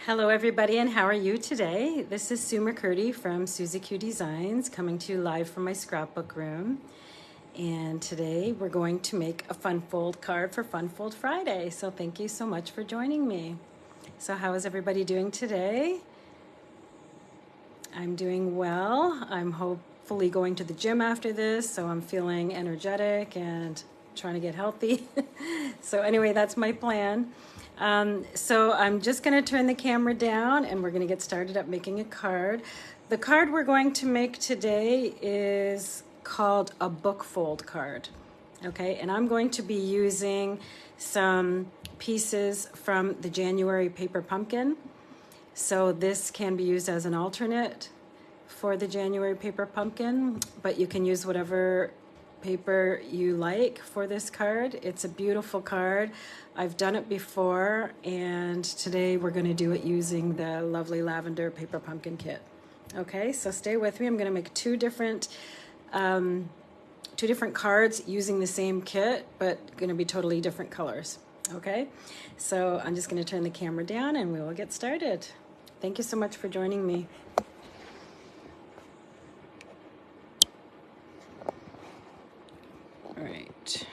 Hello everybody, and how are you today? This is Sue McCurdy from Susie Q Designs, coming to you live from my scrapbook room. And today we're going to make a fun fold card for Fun Fold Friday. So thank you so much for joining me. So how is everybody doing today? I'm doing well. I'm hopefully going to the gym after this, so I'm feeling energetic and trying to get healthy. So anyway, that's my plan. So I'm just going to turn the camera down and we're going to get started up making a card. The card we're going to make today is called a book fold card. Okay, and I'm going to be using some pieces from the January paper pumpkin. So this can be used as an alternate for the January paper pumpkin, but you can use whatever paper you like for this card. It's a beautiful card. I've done it before, and today we're going to do it using the lovely lavender paper pumpkin kit. Okay, so stay with me. I'm going to make two different cards using the same kit, but going to be totally different colors. Okay, so I'm just going to turn the camera down and we will get started. Thank you so much for joining me. All right,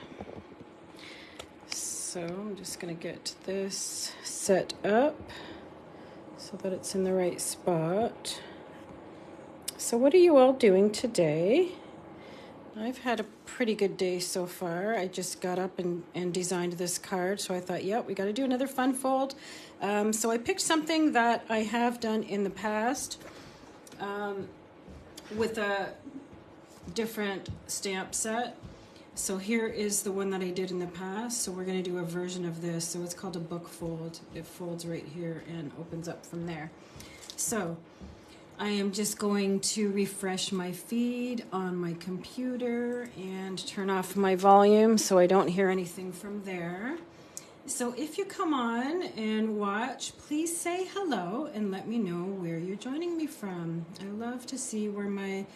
so I'm just going to get this set up so that it's in the right spot. So what are you all doing today? I've had a pretty good day so far. I just got up and designed this card, so I thought, yep, we got to do another fun fold. So I picked something that I have done in the past with a different stamp set. So here is the one that I did in the past. So we're going to do a version of this. So it's called a book fold. It folds right here and opens up from there. So I am just going to refresh my feed on my computer and turn off my volume so I don't hear anything from there. So if you come on and watch, please say hello and let me know where you're joining me from. I love to see where my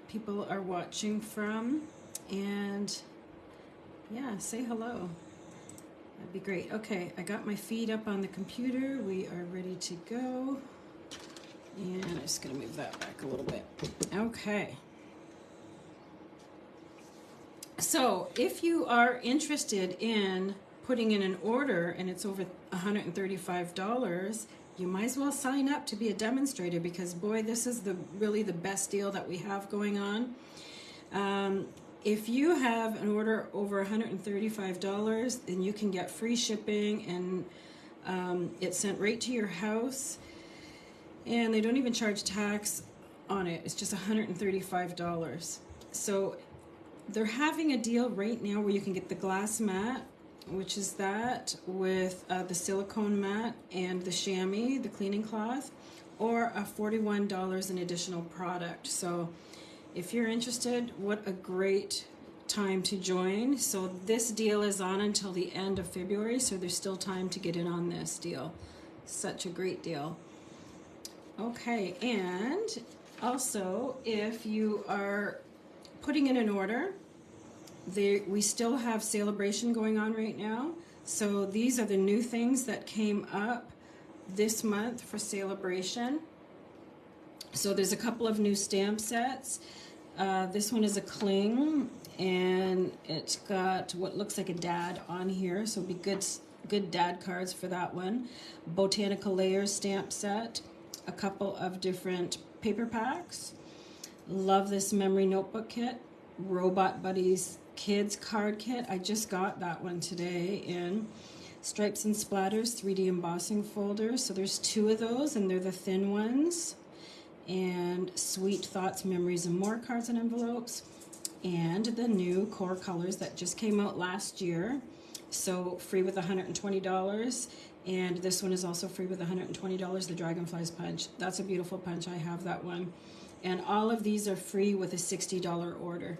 people are watching from, and yeah, say hello. That'd be great. Okay, I got my feed up on the computer. We are ready to go. And I'm just going to move that back a little bit. Okay. So if you are interested in putting in an order and it's over $135, you might as well sign up to be a demonstrator, because boy, this is really the best deal that we have going on. If you have an order over $135, then you can get free shipping, and it's sent right to your house, and they don't even charge tax on it. It's just $135. So they're having a deal right now where you can get the glass mat, which is that with the silicone mat and the chamois, the cleaning cloth, or a $41 in additional product. So if you're interested, what a great time to join. So this deal is on until the end of February, so there's still time to get in on this deal. Such a great deal. Okay, and also if you are putting in an order, we still have celebration going on right now. So these are the new things that came up this month for celebration. So there's a couple of new stamp sets. This one is a cling, and it's got what looks like a dad on here, so it'll be good dad cards for that one. Botanical Layers stamp set, a couple of different paper packs. Love this memory notebook kit. Robot Buddies Kids card kit. I just got that one today in Stripes and Splatters 3D embossing folders. So there's two of those, and they're the thin ones. And Sweet Thoughts, Memories, and More cards and envelopes. And the new core colors that just came out last year. So free with $120. And this one is also free with $120, the Dragonflies Punch. That's a beautiful punch. I have that one. And all of these are free with a $60 order.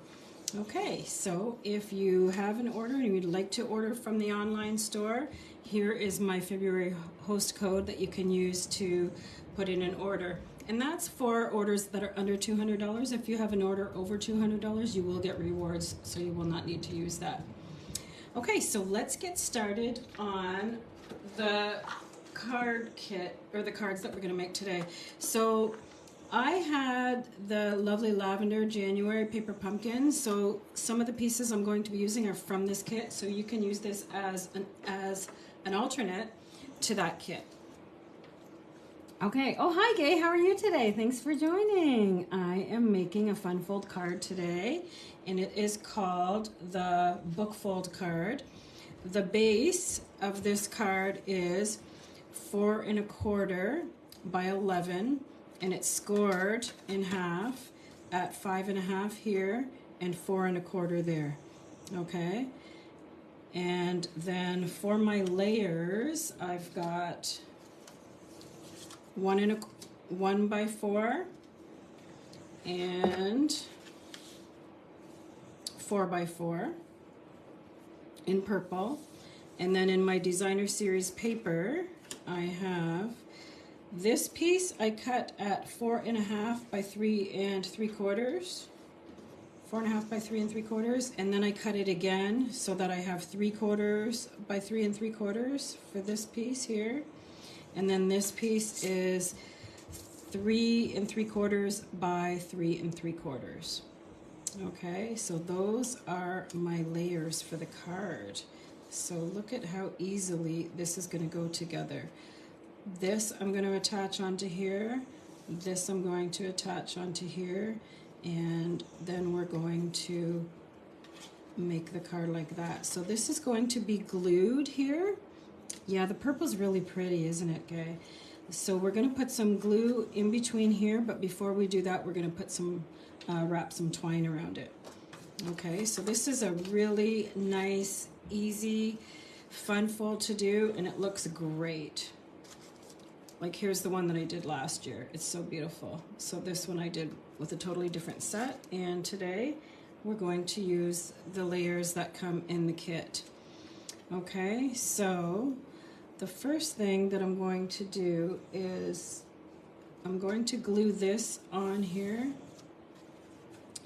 Okay, so if you have an order and you'd like to order from the online store, here is my February host code that you can use to put in an order. And that's for orders that are under $200. If you have an order over $200, you will get rewards, so you will not need to use that. Okay, so let's get started on the card kit, or the cards that we're going to make today. So I had the lovely lavender January paper pumpkin, so some of the pieces I'm going to be using are from this kit, so you can use this as an alternate to that kit. Okay, oh hi Gay, how are you today? Thanks for joining. I am making a fun fold card today, and it is called the book fold card. The base of this card is 4 1/4 by 11, and it's scored in half at 5 1/2 here and 4 1/4 there. Okay, and then for my layers, I've got 1 by 4 and 4 by 4 in purple, and then in my designer series paper I have this piece I cut at 4 1/2 by 3 3/4, 4 1/2 by 3 3/4, and then I cut it again so that I have 3/4 by 3 3/4 for this piece here. And then this piece is 3 3/4 by 3 3/4. Okay, so those are my layers for the card. So look at how easily this is going to go together. This I'm going to attach onto here. This I'm going to attach onto here. And then we're going to make the card like that. So this is going to be glued here. Yeah, the purple's really pretty, isn't it, Gay? So we're going to put some glue in between here, but before we do that, we're going to put some, wrap some twine around it. Okay, so this is a really nice, easy, fun fold to do, and it looks great. Like here's the one that I did last year. It's so beautiful. So this one I did with a totally different set, and today we're going to use the layers that come in the kit. Okay, so the first thing that I'm going to do is I'm going to glue this on here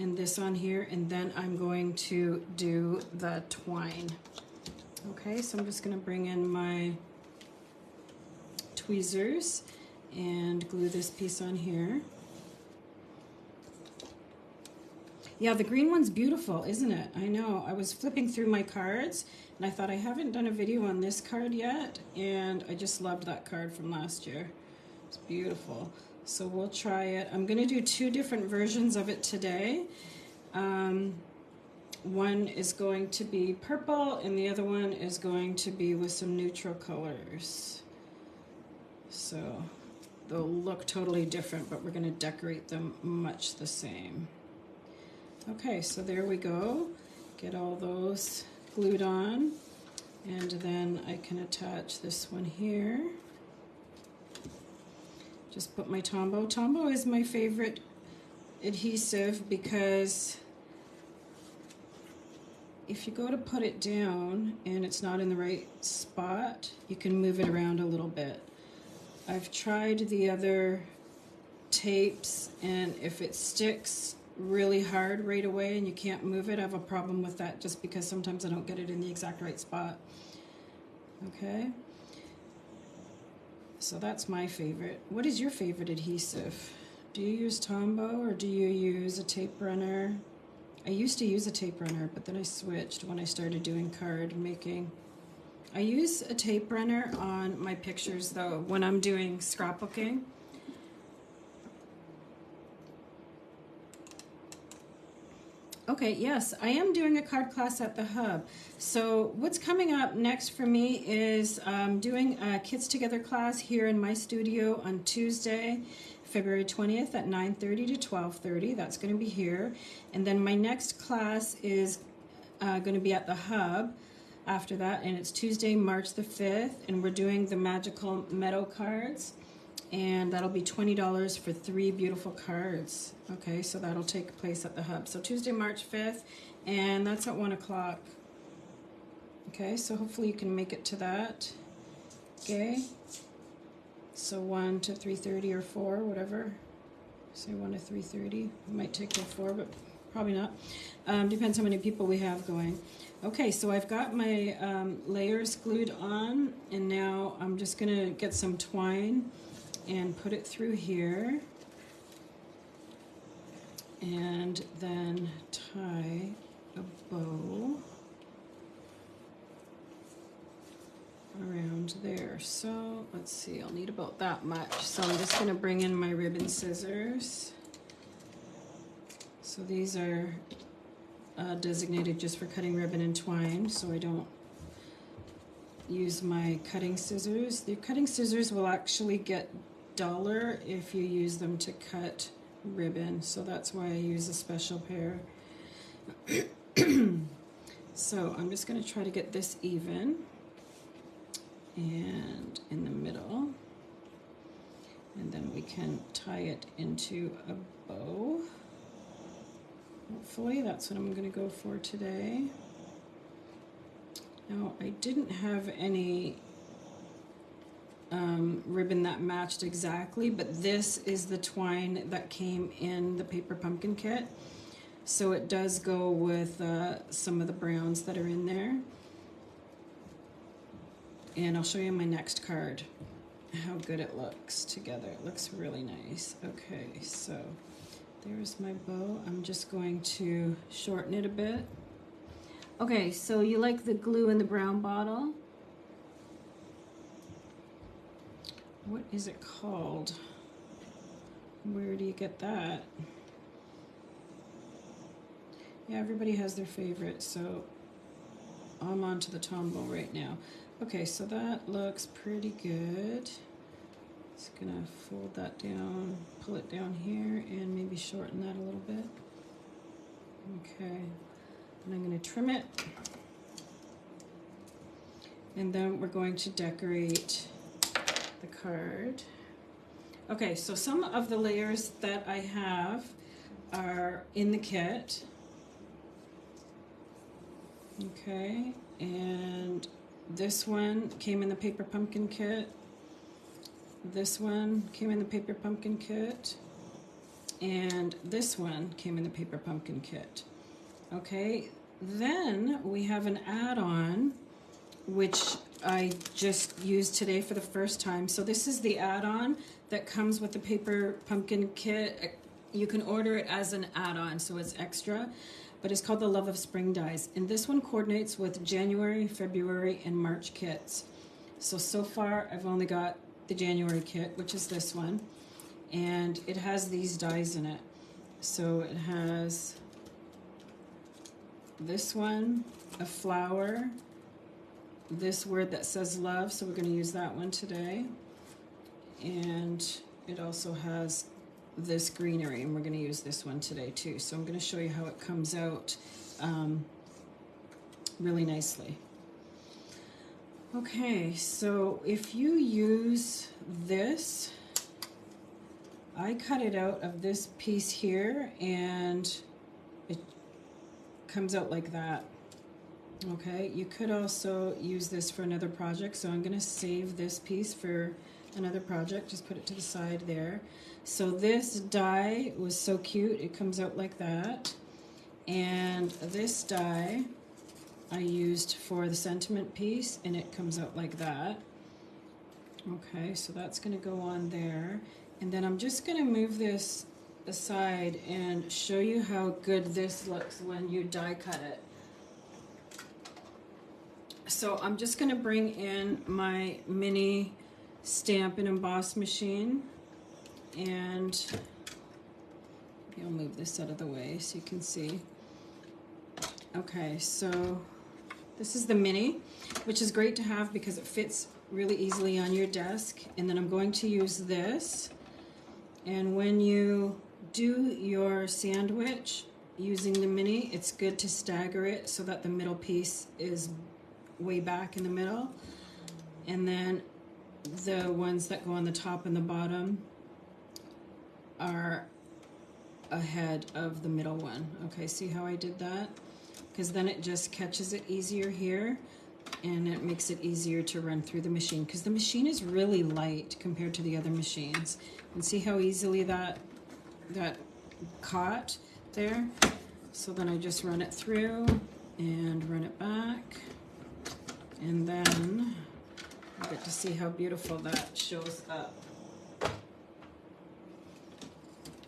and this on here, and then I'm going to do the twine. Okay, so I'm just going to bring in my tweezers and glue this piece on here. Yeah, the green one's beautiful, isn't it? I know. I was flipping through my cards and I thought I haven't done a video on this card yet, and I just loved that card from last year. It's beautiful. So we'll try it. I'm going to do 2 different versions of it today. One is going to be purple and the other one is going to be with some neutral colors. So they'll look totally different, but we're going to decorate them much the same. Okay, so there we go. Get all those glued on, and then I can attach this one here. Just put my Tombow. Tombow is my favorite adhesive because if you go to put it down and it's not in the right spot, you can move it around a little bit. I've tried the other tapes, and if it sticks really hard right away and you can't move it, I have a problem with that just because sometimes I don't get it in the exact right spot. Okay, so that's my favorite. What is your favorite adhesive? Do you use Tombow or do you use a tape runner? I used to use a tape runner, but then I switched when I started doing card making. I use a tape runner on my pictures though when I'm doing scrapbooking. Okay, yes, I am doing a card class at the Hub. So what's coming up next for me is doing a Kids Together class here in my studio on Tuesday, February 20th at 9:30 to 12:30. That's going to be here. And then my next class is going to be at the Hub after that, and it's Tuesday, March the 5th, and we're doing the Magical Meadow cards. And that'll be $20 for 3 beautiful cards. Okay, so that'll take place at the Hub. So Tuesday, March 5th, and that's at 1 o'clock. Okay, so hopefully you can make it to that. Okay, so 1 to 3:30 or 4, whatever. Say 1 to 3:30. It might take till 4, but probably not. Depends how many people we have going. Okay, so I've got my layers glued on, and now I'm just gonna get some twine and put it through here, and then tie a bow around there. So let's see, I'll need about that much. So I'm just gonna bring in my ribbon scissors. So these are designated just for cutting ribbon and twine, so I don't use my cutting scissors. The cutting scissors will actually get duller if you use them to cut ribbon, so that's why I use a special pair. So I'm just going to try to get this even and in the middle, and then we can tie it into a bow. Hopefully that's what I'm going to go for today. Now, I didn't have any ribbon that matched exactly, but this is the twine that came in the paper pumpkin kit. So it does go with some of the browns that are in there. And I'll show you my next card how good it looks together. It looks really nice. Okay, so there's my bow. I'm just going to shorten it a bit. Okay, so you like the glue in the brown bottle? What is it called? Where do you get that? Yeah, everybody has their favorite, so I'm on to the Tombow right now. Okay, so that looks pretty good. Just gonna fold that down, pull it down here, and maybe shorten that a little bit. Okay, and I'm gonna trim it. And then we're going to decorate the card. Okay, so some of the layers that I have are in the kit. Okay, and this one came in the paper pumpkin kit. This one came in the paper pumpkin kit. And this one came in the paper pumpkin kit. Okay, then we have an add-on, which I just used today for the first time. So this is the add-on that comes with the paper pumpkin kit. You can order it as an add-on, so it's extra, but it's called the Love of Spring Dies. And this one coordinates with January, February, and March kits. So far I've only got the January kit, which is this one, and it has these dies in it. So it has this one, a flower, this word that says love, so we're going to use that one today, and it also has this greenery, and we're going to use this one today too. So I'm going to show you how it comes out really nicely. Okay, so if you use this, I cut it out of this piece here, and it comes out like that. Okay, you could also use this for another project, so I'm going to save this piece for another project. Just put it to the side there. So this die was so cute, it comes out like that. And this die I used for the sentiment piece, and it comes out like that. Okay, so that's going to go on there. And then I'm just going to move this aside and show you how good this looks when you die cut it. So I'm just going to bring in my mini stamp and emboss machine, and I'll move this out of the way so you can see. Okay, so this is the mini, which is great to have because it fits really easily on your desk. And then I'm going to use this, and when you do your sandwich using the mini, it's good to stagger it so that the middle piece is way back in the middle, and then the ones that go on the top and the bottom are ahead of the middle one. Okay, see how I did that? Because then it just catches it easier here, and it makes it easier to run through the machine, because the machine is really light compared to the other machines. And see how easily that caught there? So then I just run it through, and run it back. And then you get to see how beautiful that shows up.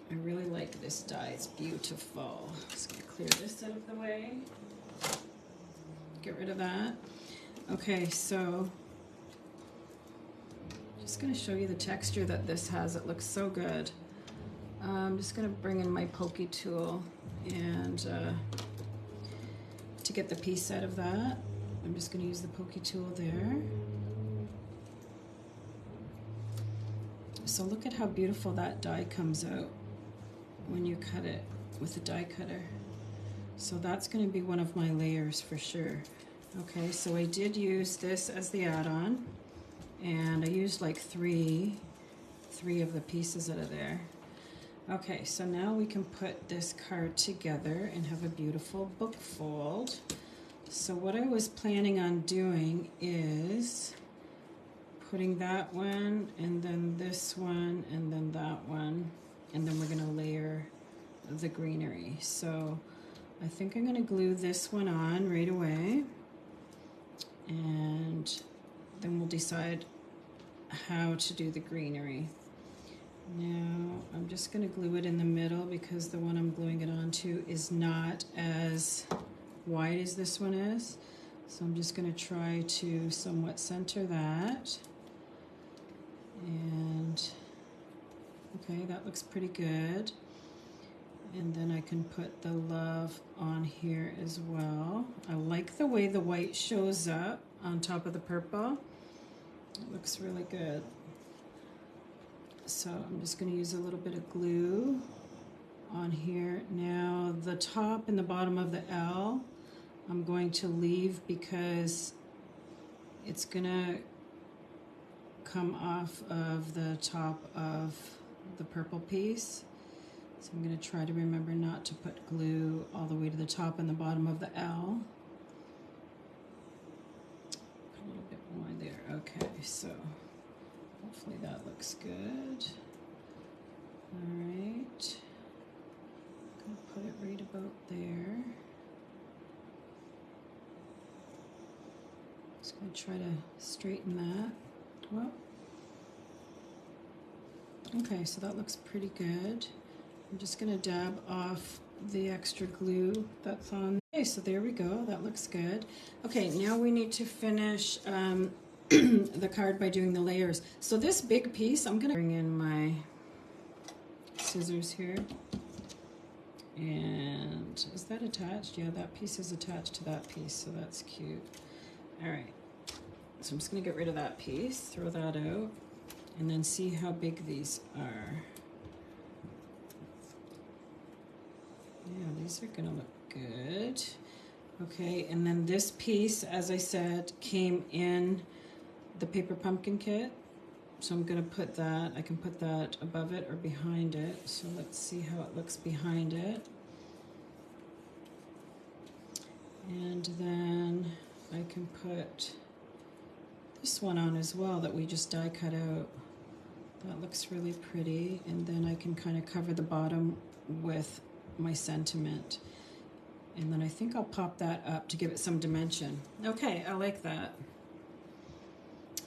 I really like this dye, it's beautiful. Just gonna clear this out of the way. Get rid of that. Okay, so just gonna show you the texture that this has. It looks so good. I'm just gonna bring in my pokey tool and to get the piece out of that, I'm just gonna use the pokey tool there. So look at how beautiful that dye comes out when you cut it with the die cutter. So that's going to be one of my layers for sure. Okay, so I did use this as the add-on, and I used like three of the pieces out of there. Okay, so now we can put this card together and have a beautiful book fold. So what I was planning on doing is putting that one, and then this one, and then that one, and then we're gonna layer the greenery. So I think I'm gonna glue this one on right away, and then we'll decide how to do the greenery. Now I'm just gonna glue it in the middle because the one I'm gluing it onto is not as wide as this one is. So I'm just gonna try to somewhat center that. And okay, that looks pretty good. And then I can put the love on here as well. I like the way the white shows up on top of the purple. It looks really good. So I'm just going to use a little bit of glue on here. Now the top and the bottom of the L I'm going to leave because it's going to come off of the top of the purple piece. So I'm going to try to remember not to put glue all the way to the top and the bottom of the L. Put a little bit more there. Okay, so hopefully that looks good. All right. I'm going to put it right about there. Just going to try to straighten that. Well, okay, so that looks pretty good. I'm just going to dab off the extra glue that's on. Okay, so there we go. That looks good. Okay, now we need to finish the card by doing the layers. So this big piece, I'm going to bring in my scissors here. And is that attached? Yeah, that piece is attached to that piece, so that's cute. All right. So I'm just going to get rid of that piece, throw that out, and then see how big these are. Yeah, these are going to look good. Okay, and then this piece, as I said, came in the paper pumpkin kit. So I'm going to put that, I can put that above it or behind it. So let's see how it looks behind it. And then I can put this one on as well that we just die cut out. That looks really pretty. And then I can kind of cover the bottom with my sentiment. And then I think I'll pop that up to give it some dimension. Okay, I like that.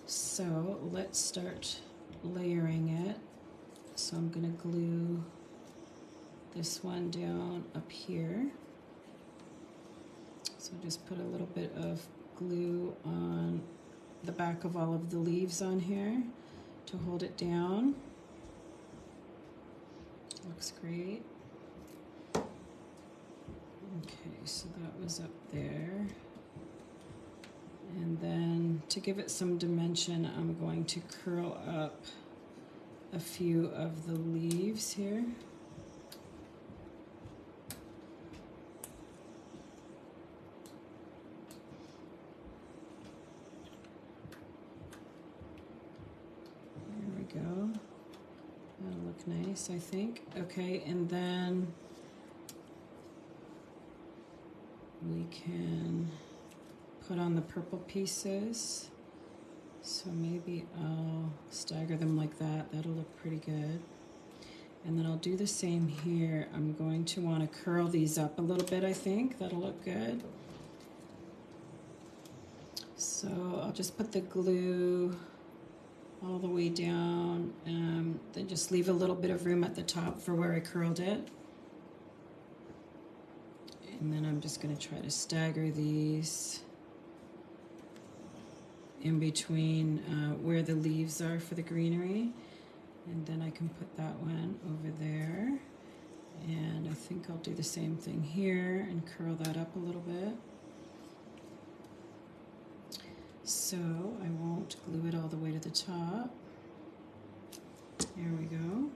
So let's start layering it. So I'm gonna glue this one down up here. So just put a little bit of glue on the back of all of the leaves on here to hold it down. Looks great. Okay, so that was up there. And then to give it some dimension, I'm going to curl up a few of the leaves here. There we go. That'll look nice, I think. Okay, and then we can put on the purple pieces. So maybe I'll stagger them like that. That'll look pretty good. And then I'll do the same here. I'm going to want to curl these up a little bit, I think. That'll look good. So I'll just put the glue all the way down, then just leave a little bit of room at the top for where I curled it. And then I'm just going to try to stagger these in between where the leaves are for the greenery. And then I can put that one over there. And I think I'll do the same thing here and curl that up a little bit. So I won't glue it all the way to the top. There we go.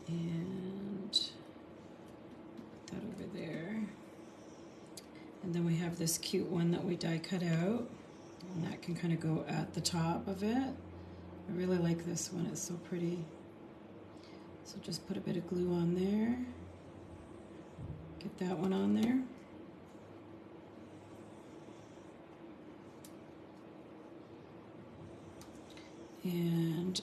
And put that over there. And then we have this cute one that we die cut out. And that can kind of go at the top of it. I really like this one, it's so pretty. So just put a bit of glue on there. Get that one on there. And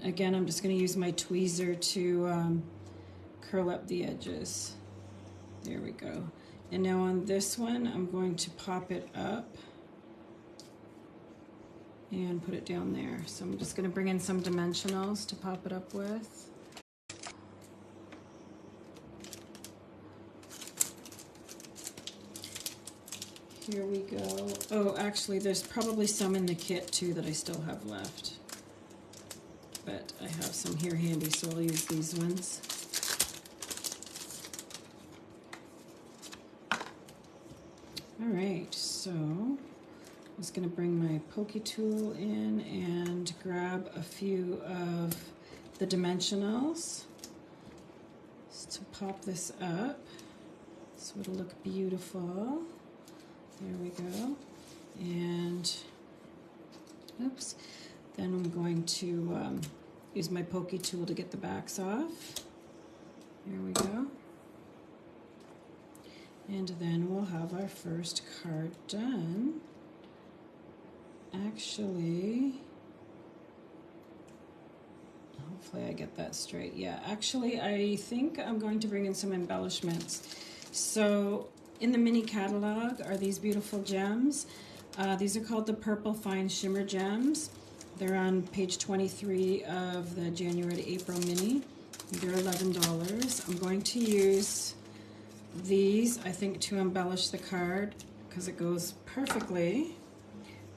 again, I'm just going to use my tweezer to curl up the edges. There we go. And now on this one, I'm going to pop it up and put it down there. So I'm just going to bring in some dimensionals to pop it up with. Here we go. Oh, actually, there's probably some in the kit too that I still have left. But I have some here handy, so I'll use these ones. All right, so I'm just going to bring my pokey tool in and grab a few of the dimensionals to pop this up so it'll look beautiful. There we go. And oops, then I'm going to use my pokey tool to get the backs off. There we go. And then we'll have our first card done. Actually, hopefully I get that straight. Yeah, actually I think I'm going to bring in some embellishments. So in the mini catalog are these beautiful gems. These are called the Purple Fine Shimmer Gems. They're on page 23 of the January to April mini. They're $11. I'm going to use these, I think, to embellish the card because it goes perfectly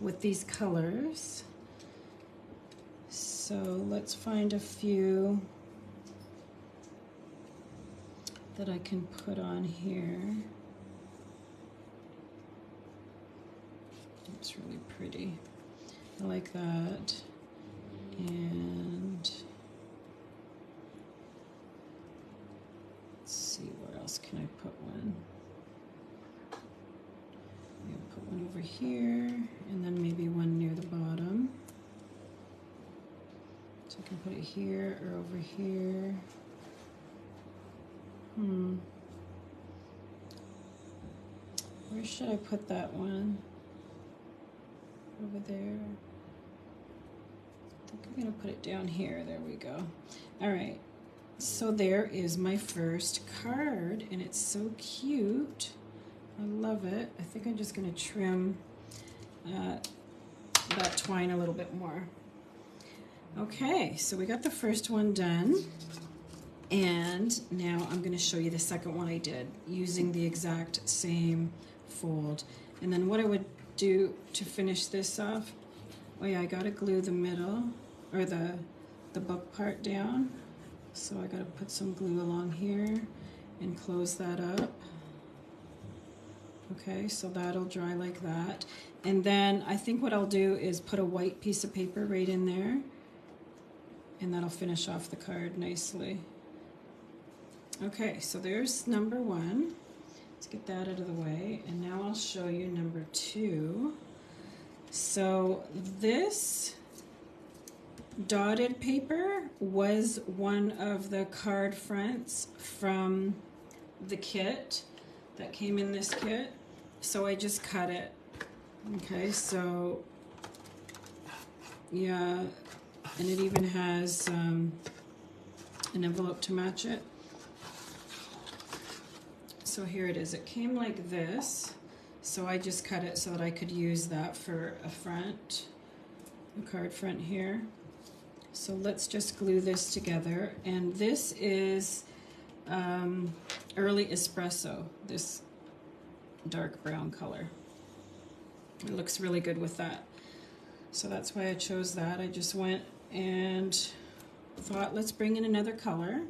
with these colors. So let's find a few that I can put on here. It's really pretty. I like that. And let's see, where else can I put one? I'm gonna put one over here, and then maybe one near the bottom. So I can put it here or over here. Where should I put that one? Over there. I think I'm gonna put it down here. There we go. All right. So there is my first card, and it's so cute. I love it. I think I'm just gonna trim that twine a little bit more. Okay, so we got the first one done, and now I'm gonna show you the second one I did using the exact same fold. And then what I would do to finish this off, oh yeah, I gotta glue the middle, or the book part down. So I gotta put some glue along here and close that up. Okay, so that'll dry like that. And then I think what I'll do is put a white piece of paper right in there, and that'll finish off the card nicely. Okay, so there's number one. Let's get that out of the way, and now I'll show you number two. So this dotted paper was one of the card fronts from the kit that came in this kit, so I just cut it. Okay, so yeah, and it even has an envelope to match it. So here it is. It came like this. So I just cut it so that I could use that for a front, a card front here. So let's just glue this together. And this is early espresso, this dark brown color. It looks really good with that. So that's why I chose that. I just went and thought, let's bring in another color.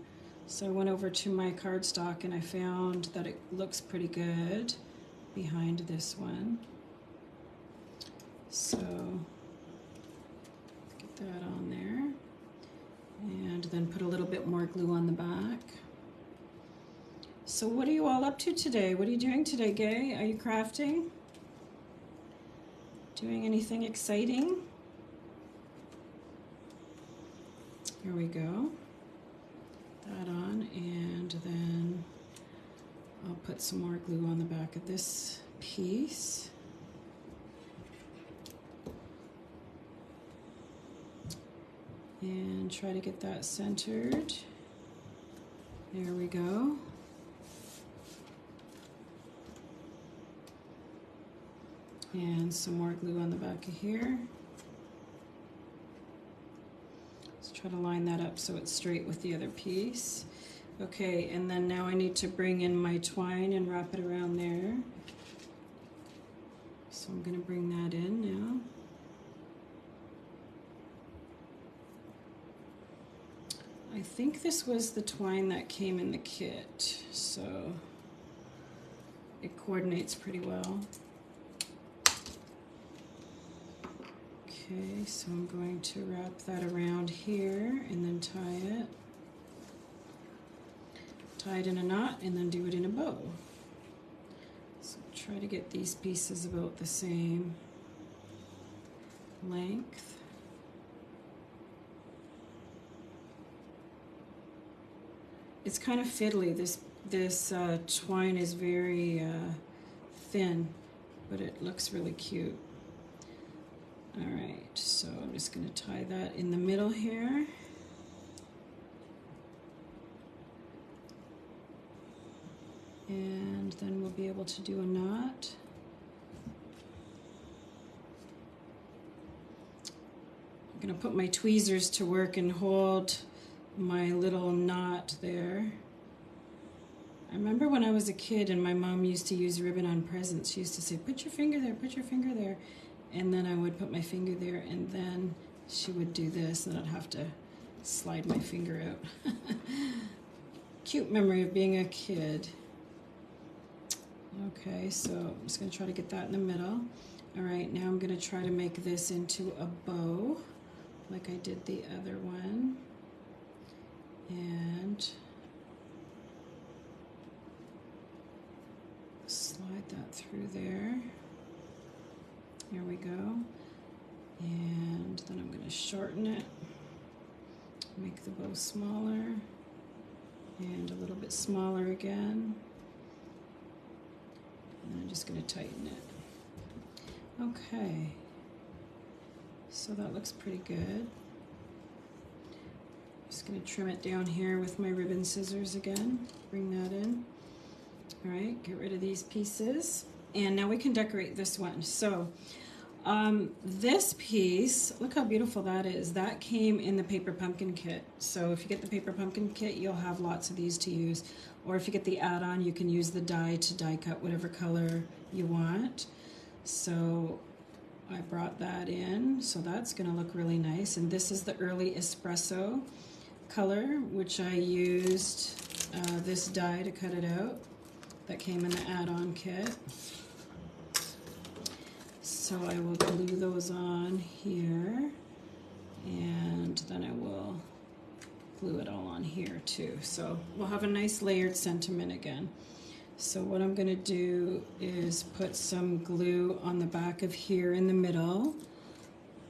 So I went over to my cardstock and I found that it looks pretty good behind this one. So get that on there. And then put a little bit more glue on the back. So what are you all up to today? What are you doing today, Gay? Are you crafting? Doing anything exciting? Here we go. That on, and then I'll put some more glue on the back of this piece. And try to get that centered. There we go. And some more glue on the back of here. Let's try to line that up so it's straight with the other piece. Okay, and then now I need to bring in my twine and wrap it around there. So I'm going to bring that in now. I think this was the twine that came in the kit, so it coordinates pretty well. Okay, so I'm going to wrap that around here and then tie it. Tie it in a knot and then do it in a bow. So try to get these pieces about the same length. It's kind of fiddly. This twine is very thin, but it looks really cute. All right, so I'm just going to tie that in the middle here. And then we'll be able to do a knot. I'm going to put my tweezers to work and hold my little knot there. I remember when I was a kid and my mom used to use ribbon on presents, she used to say, put your finger there, put your finger there. And then I would put my finger there and then she would do this and I'd have to slide my finger out. Cute memory of being a kid. Okay, so I'm just going to try to get that in the middle. All right, now I'm going to try to make this into a bow like I did the other one. And slide that through there. Here we go. And then I'm going to shorten it, make the bow smaller, and a little bit smaller again. And I'm just going to tighten it. Okay. So that looks pretty good. Just going to trim it down here with my ribbon scissors again. Bring that in. All right, get rid of these pieces. And now we can decorate this one. So this piece, look how beautiful that is. That came in the paper pumpkin kit. So if you get the paper pumpkin kit, you'll have lots of these to use. Or if you get the add-on, you can use the die to die cut whatever color you want. So I brought that in. So that's going to look really nice. And this is the early espresso color, which I used this die to cut it out. That came in the add-on kit. So I will glue those on here, and then I will glue it all on here too. So we'll have a nice layered sentiment again. So what I'm going to do is put some glue on the back of here in the middle,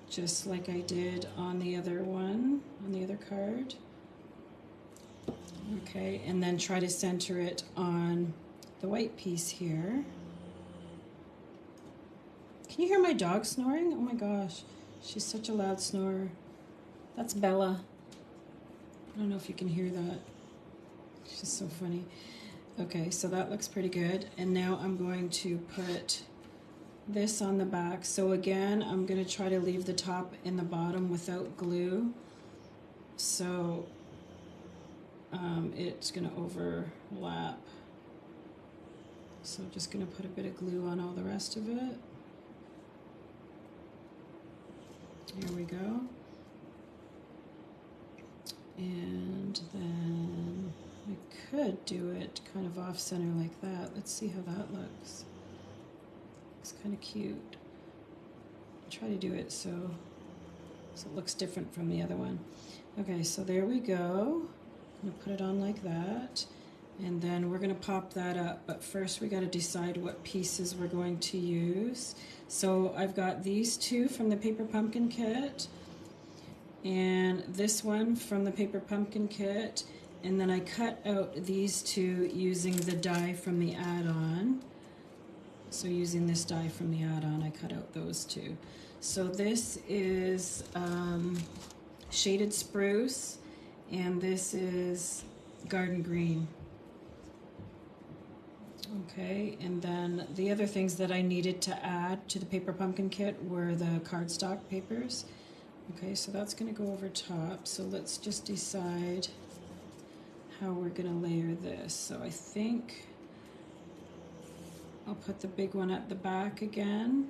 just like I did on the other one, on the other card. Okay, and then try to center it on the white piece here. Can you hear my dog snoring? Oh my gosh, she's such a loud snorer. That's Bella. I don't know if you can hear that. She's so funny. Okay, so that looks pretty good. And now I'm going to put this on the back. So again, I'm going to try to leave the top and the bottom without glue. So it's going to overlap. So just going to put a bit of glue on all the rest of it. Here we go. And then I could do it kind of off center like that. Let's see how that looks. Looks kind of cute. Try to do it so it looks different from the other one. Okay, so there we go. I'm gonna put it on like that. And then we're gonna pop that up, but first we gotta decide what pieces we're going to use. So I've got these two from the Paper Pumpkin Kit, and this one from the Paper Pumpkin Kit, and then I cut out these two using the die from the add-on. So using this die from the add-on, I cut out those two. So this is Shaded Spruce, and this is Garden Green. Okay, and then the other things that I needed to add to the Paper Pumpkin Kit were the cardstock papers. Okay, so that's going to go over top. So let's just decide how we're going to layer this. So I think I'll put the big one at the back again,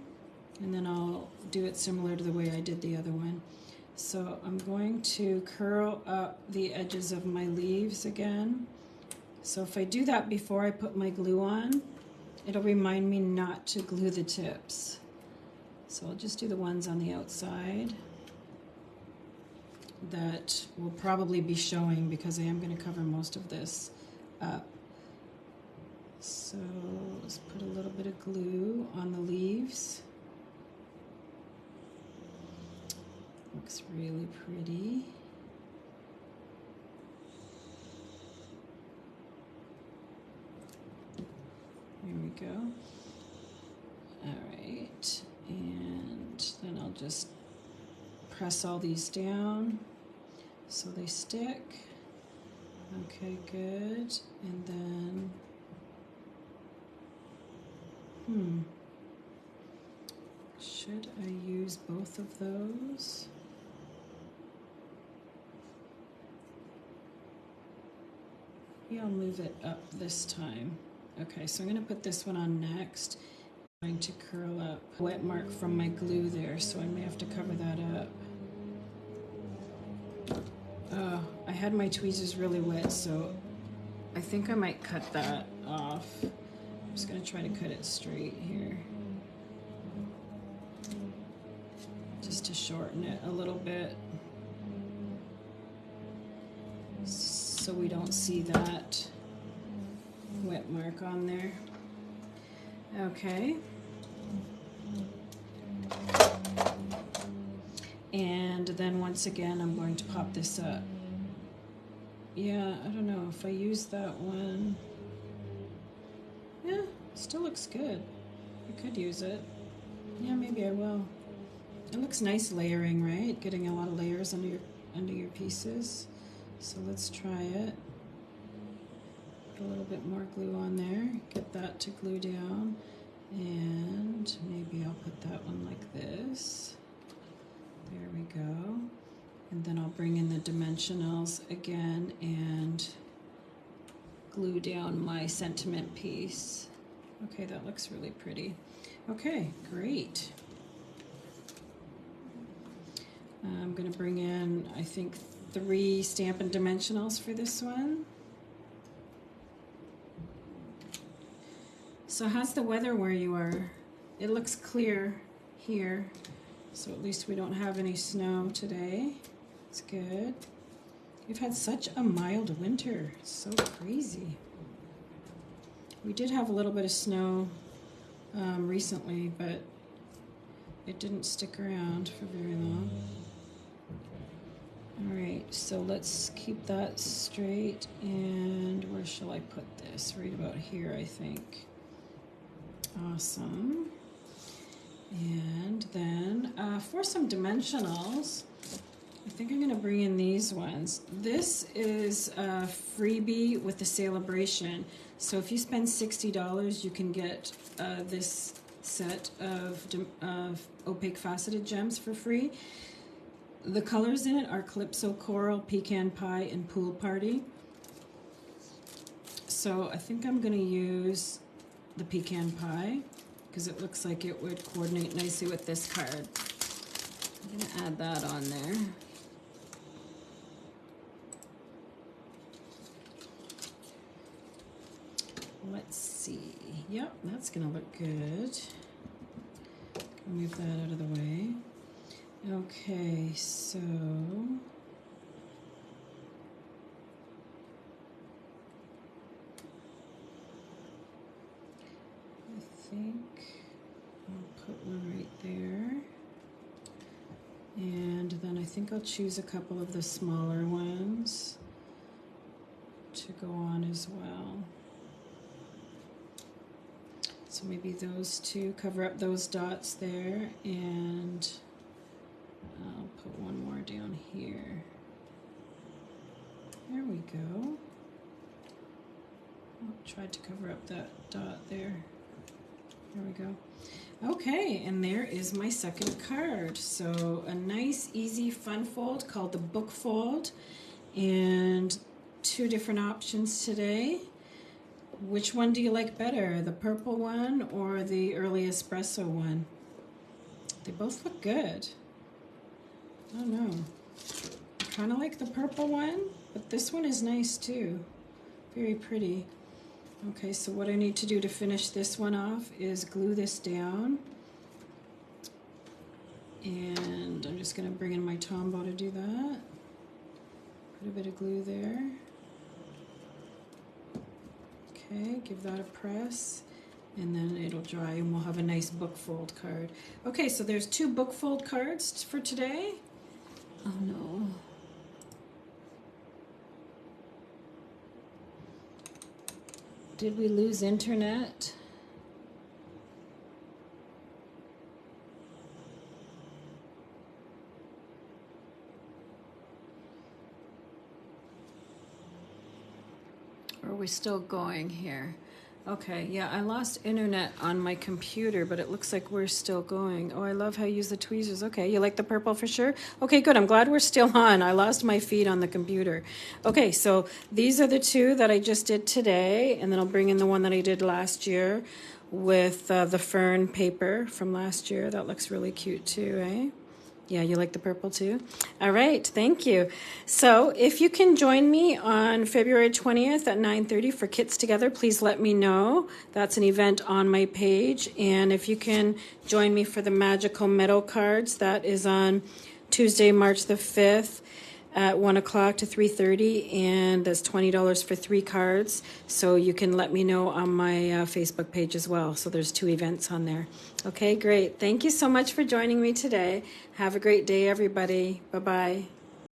and then I'll do it similar to the way I did the other one. So I'm going to curl up the edges of my leaves again. So if I do that before I put my glue on, it'll remind me not to glue the tips. So I'll just do the ones on the outside that will probably be showing because I am going to cover most of this up. So let's put a little bit of glue on the leaves. Looks really pretty. Here we go. All right, and then I'll just press all these down so they stick. Okay, good. And then, should I use both of those? Maybe I'll move it up this time. Okay, so I'm going to put this one on next. I'm going to curl up wet mark from my glue there, so I may have to cover that up. I had my tweezers really wet, so I think I might cut that off. I'm just going to try to cut it straight here, just to shorten it a little bit so we don't see that wet mark on there. Okay. And then once again, I'm going to pop this up. Yeah, I don't know if I use that one. Yeah, still looks good. I could use it. Yeah, maybe I will. It looks nice layering, right? Getting a lot of layers under your pieces. So let's try it. Put a little bit more glue on there. Get that to glue down. And maybe I'll put that one like this. There we go. And then I'll bring in the dimensionals again and glue down my sentiment piece. Okay, that looks really pretty. Okay, great. I'm going to bring in, I think, 3 Stampin' Dimensionals for this one. So how's the weather where you are? It looks clear here, so at least we don't have any snow today. It's good. We've had such a mild winter. It's so crazy. We did have a little bit of snow recently, but it didn't stick around for very long. All right, so let's keep that straight, and where shall I put this? Right about here, I think. Awesome. And then for some dimensionals, I think I'm going to bring in these ones. This is a freebie with the sale of Bration. So if you spend $60, you can get this set of opaque faceted gems for free. The colors in it are Calypso Coral, Pecan Pie, and Pool Party. So I think I'm going to use the Pecan Pie because it looks like it would coordinate nicely with this card. I'm going to add that on there. Let's see. Yep, that's going to look good. Move that out of the way. Okay, so I think I'll put one right there. And then I think I'll choose a couple of the smaller ones to go on as well. So maybe those two, cover up those dots there, and I'll put one more down here. There we go. Tried to cover up that dot there. There we go. Okay, and there is my second card. So a nice, easy, fun fold called the Book Fold, and two different options today. Which one do you like better, the purple one or the early espresso one? They both look good. I don't know. I kind of like the purple one, but this one is nice too. Very pretty. Okay, so what I need to do to finish this one off is glue this down. And I'm just going to bring in my Tombow to do that. Put a bit of glue there. Okay, give that a press, and then it'll dry and we'll have a nice book fold card. Okay, so there's two book fold cards for today. Oh no. Did we lose internet? Or are we still going here? Okay, yeah, I lost internet on my computer, but it looks like we're still going. Oh, I love how you use the tweezers. Okay, you like the purple for sure? Okay, good. I'm glad we're still on. I lost my feed on the computer. Okay, so these are the two that I just did today, and then I'll bring in the one that I did last year with the fern paper from last year. That looks really cute too, eh? Yeah, you like the purple too? All right, thank you. So if you can join me on February 20th at 9:30 for Kits Together, please let me know. That's an event on my page. And if you can join me for the Magical Metal cards, that is on Tuesday, March the 5th at 1 o'clock to 3:30, and that's $20 for 3 cards. So you can let me know on my Facebook page as well. So there's 2 events on there. Okay, great. Thank you so much for joining me today. Have a great day, everybody. Bye-bye.